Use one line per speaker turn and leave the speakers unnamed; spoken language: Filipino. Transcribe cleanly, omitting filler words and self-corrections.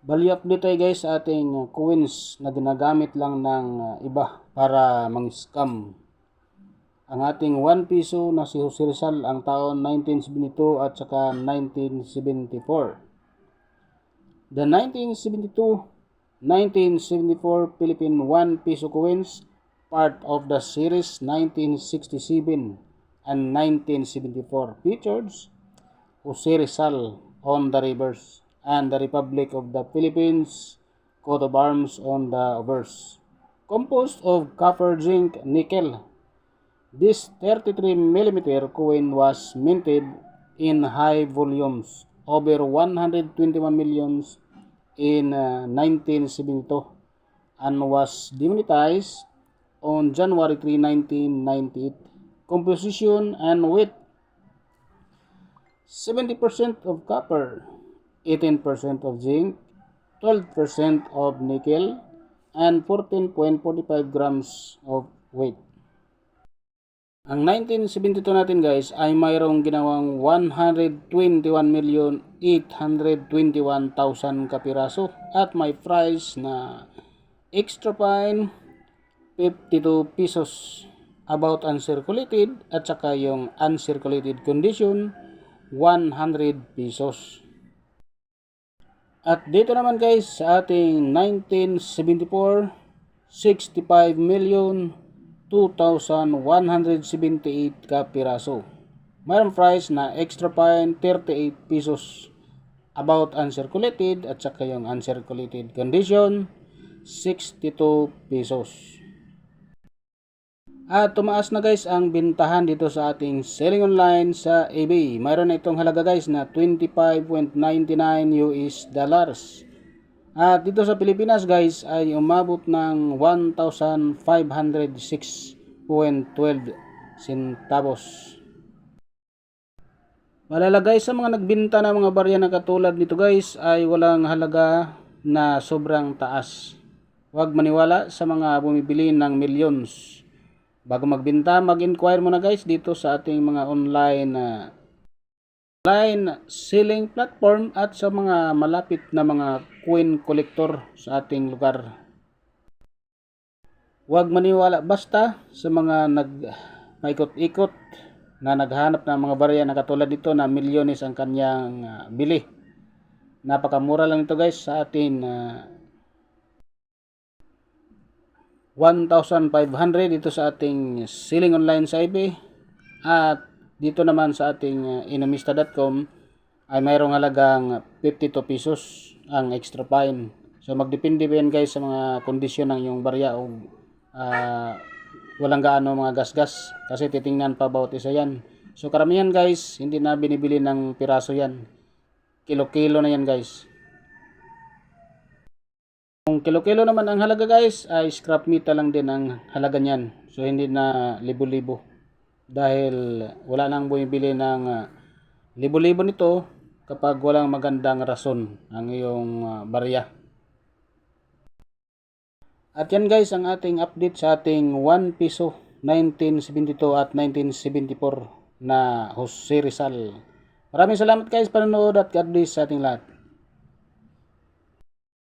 Bali update tayo guys sa ating coins na ginagamit lang ng iba para mang-scam. Ang ating 1 piso na si Jose Rizal ang taon 1972 at saka 1974. The 1972-1974 Philippine 1 piso coins, part of the series 1967 and 1974, features Jose Rizal on the reverse and the Republic of the Philippines coat of arms on the obverse, composed of copper, zinc, nickel. This 33mm coin was minted in high volumes, over 121 millions in 1972, and was demonetized on January 3, 1998. Composition and weight: 70% of copper, 18% of zinc, 12% of nickel, and 14.45 grams of weight. Ang 1972 natin guys ay mayroong ginawang 121,821,000 kapiraso at may price na extra fine 52 pesos, about uncirculated at saka yung uncirculated condition 100 pesos. At dito naman guys sa ating 1974, 65,002,178 kapiraso. Mayroong price na extra fine 38 pesos, about uncirculated at saka yung uncirculated condition 62 pesos. At tumaas na guys ang bintahan dito sa ating selling online sa eBay. Mayroon na itong halaga guys na 25.99 US dollars. At dito sa Pilipinas guys ay umabot ng 1,506.12 centavos. Malala guys, sa mga nagbinta ng mga barya na katulad nito guys ay walang halaga na sobrang taas. Huwag maniwala sa mga bumibili ng millions. Bago magbenta, mag-inquire muna guys dito sa ating mga online selling platform at sa mga malapit na mga coin collector sa ating lugar. Huwag maniwala basta sa mga nagpaikot-ikot na naghanap ng mga barya na katulad dito na milyones ang kanyang bili. Napakamura lang ito guys sa atin. 1,500 dito sa ating selling online sa eBay, at dito naman sa ating inamista.com ay mayroong halagang 52 pesos ang extra fine. So magdepende ba yan guys sa mga kondisyon ng yung barya o walang gaano mga gasgas, kasi titingnan pa bawat isa yan. So karamihan guys hindi na binibili ng piraso yan, kilo-kilo na yan guys. Kung kilo-kilo naman ang halaga guys ay scrap metal lang din ang halaga niyan. So hindi na libo-libo, dahil wala nang bumibili ng libo-libo nito kapag walang magandang rason ang iyong barya. At yan guys ang ating update sa ating 1 piso 1972 at 1974 na Jose Rizal. Maraming salamat guys panonood at God bless sa ating lahat.